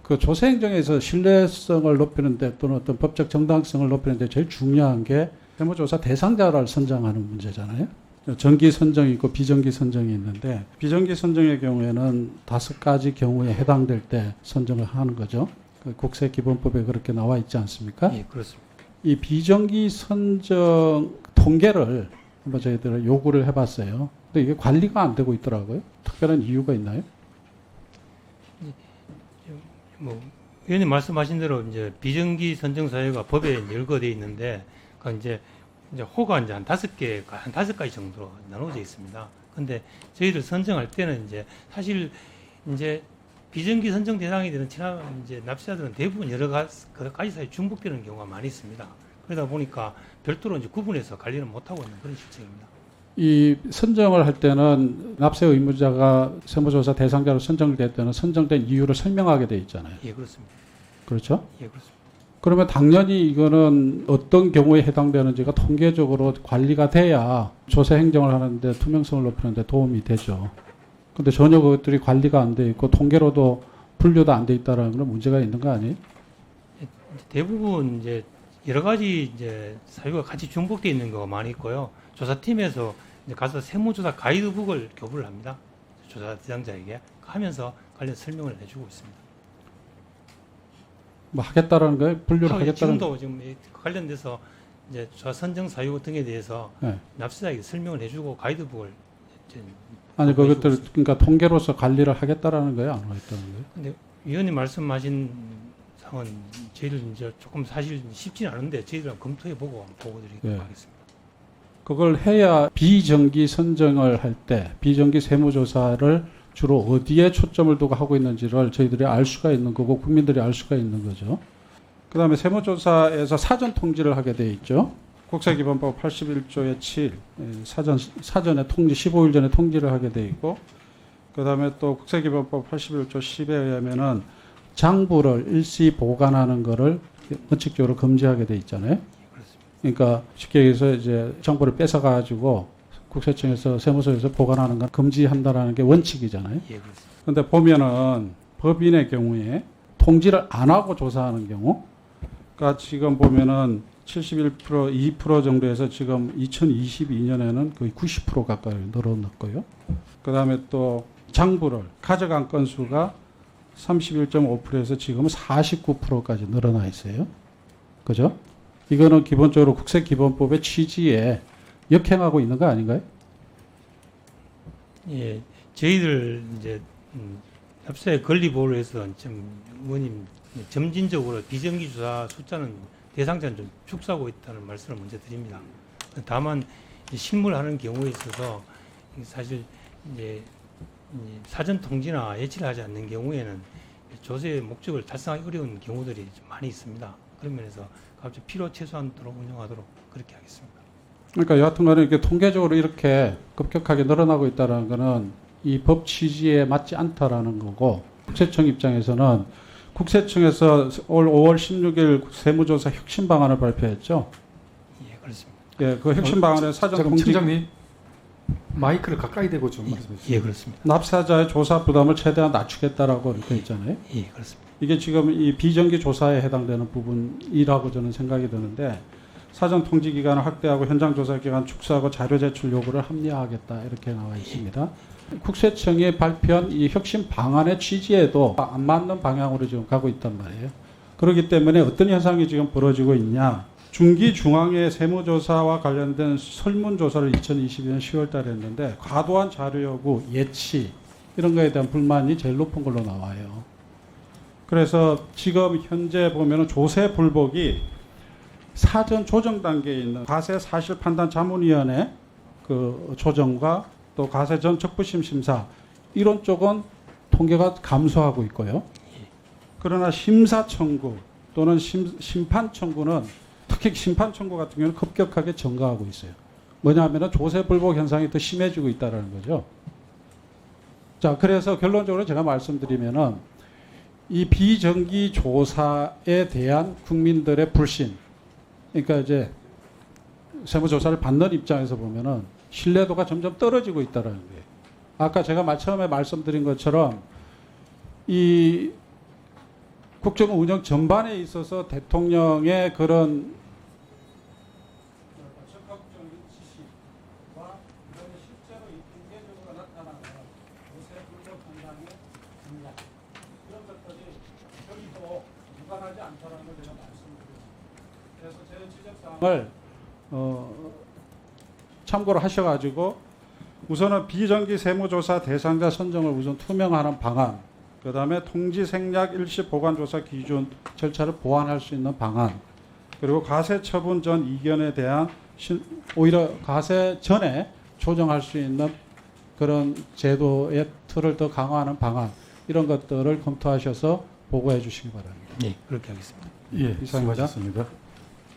그 조세행정에서 신뢰성을 높이는데 또는 어떤 법적 정당성을 높이는데 제일 중요한 게 세무조사 대상자를 선정하는 문제잖아요. 정기 선정이 있고 비정기 선정이 있는데 비정기 선정의 경우에는 5가지 경우에 해당될 때 선정을 하는 거죠. 그 국세기본법에 그렇게 나와 있지 않습니까? 예, 그렇습니다. 이 비정기 선정 통계를 한번 저희들 요구를 해봤어요. 근데 이게 관리가 안 되고 있더라고요. 특별한 이유가 있나요? 뭐 의원님 말씀하신 대로 이제 비정기 선정 사유가 법에 열거되어 있는데 그 이제 호가 이제 한 5가지 정도로 나눠져 있습니다. 근데 저희를 선정할 때는 이제 사실 이제 비정기 선정 대상이 되는 이제 납세자들은 대부분 여러 가지 사유에 중복되는 경우가 많이 있습니다. 그러다 보니까 별도로 이제 구분해서 관리를 못 하고 있는 그런 실정입니다. 이 선정을 할 때는 납세 의무자가 세무조사 대상자로 선정될 때는 선정된 이유를 설명하게 돼 있잖아요. 예, 그렇습니다. 그렇죠? 예, 그렇습니다. 그러면 당연히 이거는 어떤 경우에 해당되는지가 통계적으로 관리가 돼야 조세 행정을 하는데 투명성을 높이는데 도움이 되죠. 근데 전혀 그것들이 관리가 안 돼 있고 통계로도 분류도 안 돼 있다라는 건 문제가 있는 거 아니에요? 대부분 이제 여러 가지 이제 사유가 같이 중복되어 있는 경우가 많이 있고요. 조사팀에서 이제 가서 세무조사 가이드북을 교부를 합니다. 조사 대상자에게 하면서 관련 설명을 해주고 있습니다. 뭐 하겠다라는 거예요? 분류를 하겠다는 지금도 지금 관련돼서 이제 조사 선정 사유 등에 대해서 네. 납세자에게 설명을 해주고 가이드북을 이제 아니 그것들 있습니다. 그러니까 통계로서 관리를 하겠다라는 거예요, 안 하겠다는 거예요? 근데 위원님 말씀하신 상은 저희들 이제 조금 사실 쉽지는 않은데 저희들 검토해보고 보고드리도록 네. 하겠습니다. 그걸 해야 비정기 선정을 할 때 비정기 세무조사를 주로 어디에 초점을 두고 하고 있는지를 저희들이 알 수가 있는 거고 국민들이 알 수가 있는 거죠. 그 다음에 세무조사에서 사전 통지를 하게 돼 있죠. 국세기본법 81조의 7 사전에 통지 15일 전에 통지를 하게 돼 있고 그 다음에 또 국세기본법 81조 10에 의하면은 장부를 일시 보관하는 거를 원칙적으로 금지하게 돼 있잖아요. 그러니까 쉽게 얘기해서 이제 정보를 뺏어 가지고 국세청에서 세무서에서 보관하는 건 금지한다라는 게 원칙이잖아요. 예, 그렇습니다. 근데 보면은 법인의 경우에 통지를 안 하고 조사하는 경우, 그러니까 지금 보면은 71%, 2% 정도에서 지금 2022년에는 거의 90% 가까이 늘어났고요. 그 다음에 또 장부를 가져간 건수가 31.5%에서 지금은 49%까지 늘어나 있어요. 그죠? 이거는 기본적으로 국세기본법의 취지에 역행하고 있는 거 아닌가요? 예, 저희들 이제 납세 권리 보호를 해서 좀 의원님 점진적으로 비정기 조사 숫자는 대상자는 좀 축소하고 있다는 말씀을 먼저 드립니다. 다만 실무하는 경우에 있어서 사실 이제 사전 통지나 예치를 하지 않는 경우에는 조세의 목적을 달성하기 어려운 경우들이 좀 많이 있습니다. 그런 면에서 갑자기 필요 최소한으로 운영하도록 그렇게 하겠습니다. 그러니까 여하튼간에 이렇게 통계적으로 이렇게 급격하게 늘어나고 있다는 것은 이 법 취지에 맞지 않다라는 거고 국세청 입장에서는 국세청에서 올 5월 16일 세무조사 혁신 방안을 발표했죠. 예, 그렇습니다. 예, 그 혁신 방안에 사전 잠깐 통지 팀장님 마이크를 가까이 대고 좀 말씀해 주세요. 예, 그렇습니다. 납세자의 조사 부담을 최대한 낮추겠다라고 이렇게 있잖아요. 예, 그렇습니다. 이게 지금 이 비정기 조사에 해당되는 부분이라고 저는 생각이 드는데 사전 통지 기간을 확대하고 현장 조사 기간 축소하고 자료 제출 요구를 합리화하겠다 이렇게 나와 있습니다. 국세청이 발표한 이 혁신 방안의 취지에도 안 맞는 방향으로 지금 가고 있단 말이에요. 그렇기 때문에 어떤 현상이 지금 벌어지고 있냐. 중기 중앙의 세무조사와 관련된 설문조사를 2022년 10월 달에 했는데 과도한 자료 요구, 예치 이런 거에 대한 불만이 제일 높은 걸로 나와요. 그래서 지금 현재 보면은 조세 불복이 사전 조정 단계에 있는 과세 사실 판단 자문위원회 그 조정과 또 과세 전 적부심 심사 이런 쪽은 통계가 감소하고 있고요. 그러나 심사 청구 또는 심판 청구는 특히 심판 청구 같은 경우는 급격하게 증가하고 있어요. 뭐냐면은 조세 불복 현상이 더 심해지고 있다는 거죠. 자, 그래서 결론적으로 제가 말씀드리면은 이 비정기 조사에 대한 국민들의 불신, 그러니까 이제 세무조사를 받는 입장에서 보면은 신뢰도가 점점 떨어지고 있다는 거예요. 아까 제가 처음에 말씀드린 것처럼 이 국정원 운영 전반에 있어서 대통령의 그런 적극적인 지시와 실제로 이 핑계적으로 나타나는 요새 불법 현상의 전략 이런 것들이 여기도 무관하지 않다는 걸 제가 말씀드립니다. 그래서 제 지적사항을 참고를 하셔가지고 우선은 비정기 세무조사 대상자 선정을 우선 투명화하는 방안, 그 다음에 통지 생략 일시 보관조사 기준 절차를 보완할 수 있는 방안, 그리고 과세 처분 전 이견에 대한 오히려 과세 전에 조정할 수 있는 그런 제도의 틀을 더 강화하는 방안, 이런 것들을 검토하셔서 보고해 주시기 바랍니다. 네, 그렇게 하겠습니다. 예, 이상입니다. 수고하셨습니다.